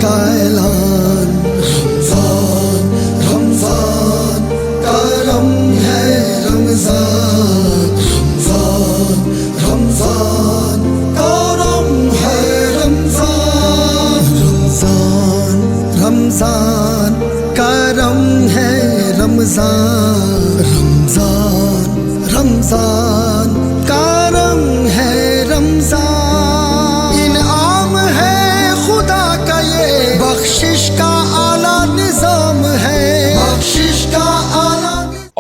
کا اعلان، رمضان رمضان کرم ہے رمضان، رمضان رمضان کرم ہے رمضان، رمضان رمضان کرم ہے رمضان، رمضان رمضان کرم ہے رمضان، انعام ہے خدا کا یہ بخشش کا اعلیٰ نظام ہے، بخشش کا اعلیٰ۔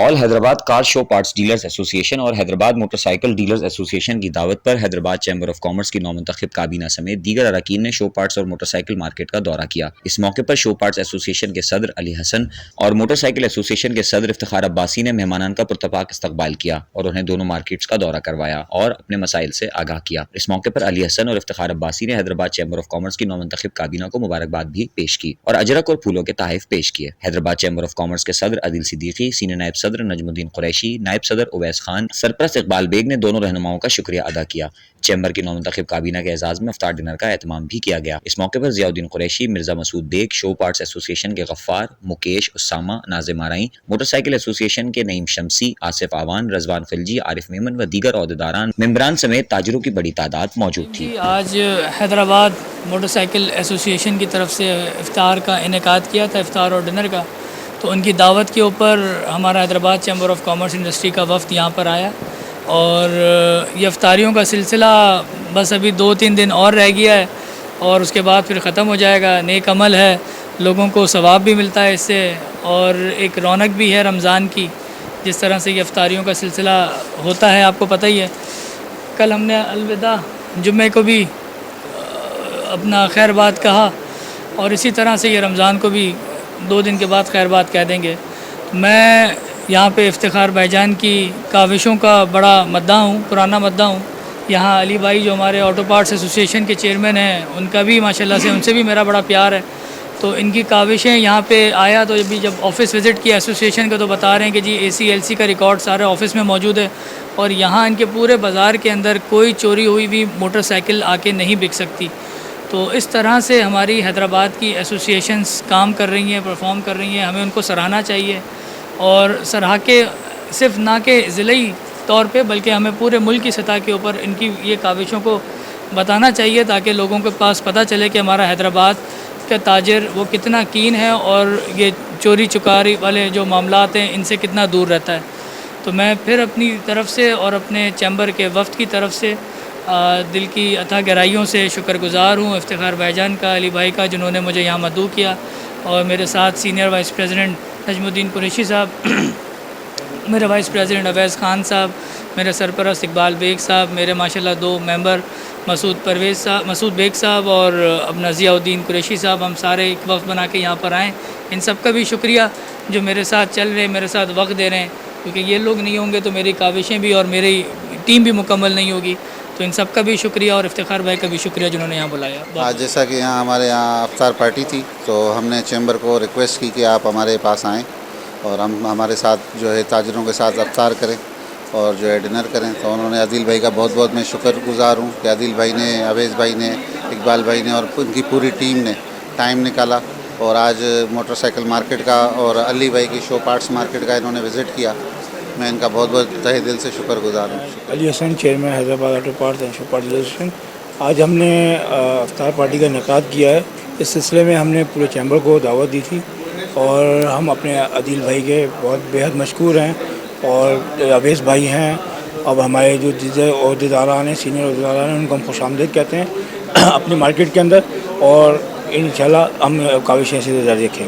آل حیدرآباد کار شو پارٹس ڈیلرز ایسوسی ایشن اور حیدرآباد موٹر سائیکل ڈیلرز ایسوسی ایشن کی دعوت پر حیدرآباد چیمبر آف کامرس کی نومنتخب کابینہ سمیت دیگر اراکین نے شو پارٹس اور موٹر سائیکل مارکیٹ کا دورہ کیا۔ اس موقع پر شو پارٹس ایسوسی ایشن کے صدر علی حسن اور موٹر سائیکل ایسوسی ایشن کے صدر افتخار عباسی نے مہمانان کا پرتپاک استقبال کیا اور انہیں دونوں مارکیٹس کا دورہ کروایا اور اپنے مسائل سے آگاہ کیا۔ اس موقع پر علی حسن اور افتخار عباسی نے حیدرآباد چیمبر آف کامرس کی نومنتخب کابینہ کو مبارکباد بھی پیش کی اور اجرک اور پھولوں کے تحائف پیش کیے۔ حیدرآباد چیمبر آف کامرس کے صدر عادل صدیقی، سینئر نائب صدر نجم الدین قریشی، نائب صدر اویس خان، سرپرست اقبال بیگ نے دونوں رہنماؤں کا شکریہ ادا کیا۔ چیمبر کی نومنتخب کابینہ کے اعزاز میں افطار ڈنر کا اہتمام بھی کیا گیا۔ اس موقع پر ضیاء الدین قریشی، مرزا مسعود بیگ، شو پارٹس ایسوسی ایشن کے غفار، مکیش، اسامہ، ناظم آرائیں، موٹر سائیکل ایسوسی ایشن کے نعیم شمسی، آصف آوان، رضوان خلجی، عارف میمن و دیگر عہدیداران، ممبران سمیت تاجروں کی بڑی تعداد موجود تھی۔ آج حیدرآباد موٹر سائیکل ایسوسی ایشن کی طرف سے افطار کا انعقاد کیا تھا، افطار اور ڈنر کا، تو ان کی دعوت کے اوپر ہمارا Hyderabad chamber of commerce industry کا وفد یہاں پر آیا اور یہ افطاریوں کا سلسلہ بس ابھی 2-3 دن اور رہ گیا ہے اور اس کے بعد پھر ختم ہو جائے گا۔ نیک عمل ہے، لوگوں کو ثواب بھی ملتا ہے اس سے اور ایک رونق بھی ہے رمضان کی، جس طرح سے یہ افطاریوں کا سلسلہ ہوتا ہے آپ کو پتہ ہی ہے۔ کل ہم نے الوداع جمعے کو بھی اپنا خیر بات کہا اور اسی طرح سے یہ رمضان کو بھی 2 دن کے بعد خیر بات کہہ دیں گے۔ میں یہاں پہ افتخار بھائی جان کی کاوشوں کا بڑا مداح ہوں، پرانا مداح ہوں۔ یہاں علی بھائی جو ہمارے آٹو پارٹس ایسوسی ایشن کے چیئرمین ہیں، ان کا بھی ماشاءاللہ سے ان سے بھی میرا بڑا پیار ہے، تو ان کی کاوشیں یہاں پہ آیا تو جب آفس وزٹ کیا ایسوسی ایشن کا تو بتا رہے ہیں کہ جی ACLC کا ریکارڈ سارے آفس میں موجود ہے اور یہاں ان کے پورے بازار کے اندر کوئی چوری ہوئی بھی موٹر سائیکل آ کے نہیں بک سکتی۔ تو اس طرح سے ہماری حیدرآباد کی ایسوسی ایشنز کام کر رہی ہیں، پرفارم کر رہی ہیں، ہمیں ان کو سراہنا چاہیے اور سراہ کے صرف نہ کہ ضلعی طور پہ بلکہ ہمیں پورے ملک کی سطح کے اوپر ان کی یہ کاوشوں کو بتانا چاہیے تاکہ لوگوں کے پاس پتہ چلے کہ ہمارا حیدرآباد کا تاجر وہ کتنا کین ہے اور یہ چوری چکاری والے جو معاملات ہیں ان سے کتنا دور رہتا ہے۔ تو میں پھر اپنی طرف سے اور اپنے چیمبر کے وفد کی طرف سے دل کی اتھا گہرائیوں سے شکر گزار ہوں افتخار بھائی جان کا، علی بھائی کا، جنہوں نے مجھے یہاں مدعو کیا، اور میرے ساتھ سینئر وائس پریزیڈنٹ نجم الدین قریشی صاحب، میرے وائس پریزیڈنٹ اویس خان صاحب، میرے سرپرست اقبال بیگ صاحب، میرے ماشاءاللہ 2 ممبر مسعود بیگ صاحب اور اپنا ضیاء الدین قریشی صاحب، ہم سارے ایک وقت بنا کے یہاں پر آئیں۔ ان سب کا بھی شکریہ جو میرے ساتھ چل رہے ہیں، میرے ساتھ وقت دے رہے ہیں، کیونکہ یہ لوگ نہیں ہوں گے تو میری کاوشیں بھی اور میری ٹیم بھی مکمل نہیں ہوگی۔ تو ان سب کا بھی شکریہ اور افتخار بھائی کا بھی شکریہ جنہوں نے یہاں بلایا۔ آج جیسا کہ ہمارے یہاں افطار پارٹی تھی تو ہم نے چیمبر کو ریکویسٹ کی کہ آپ ہمارے پاس آئیں اور ہم ہمارے ساتھ جو ہے تاجروں کے ساتھ افطار کریں اور جو ہے ڈنر کریں۔ تو انہوں نے عادل بھائی کا بہت بہت میں شکر گزار ہوں کہ عادل بھائی نے، اویس بھائی نے، اقبال بھائی نے اور ان کی پوری ٹیم نے ٹائم نکالا اور آج موٹر سائیکل مارکیٹ کا اور علی بھائی کی شو پارٹس مارکیٹ کا انہوں نے وزٹ کیا۔ میں ان کا بہت بہت تہہ دل سے شکر گزار ہوں۔ Ali Hasan, chairman Hyderabad auto parts and show parts association. آج ہم نے افطار پارٹی کا انعقاد کیا ہے۔ اس سلسلے میں ہم نے پورے چیمبر کو دعوت دی تھی اور ہم اپنے عادل بھائی کے بہت بیحد مشکور ہیں اور اویس بھائی ہیں، اب ہمارے جو عہدیداران ہیں، سینئر عہدیداران ہیں، ان کو ہم خوش آمدید کہتے ہیں اپنی مارکیٹ کے اندر، اور انشاءاللہ ہم کاوشیں ایسے جاری رکھیں گے۔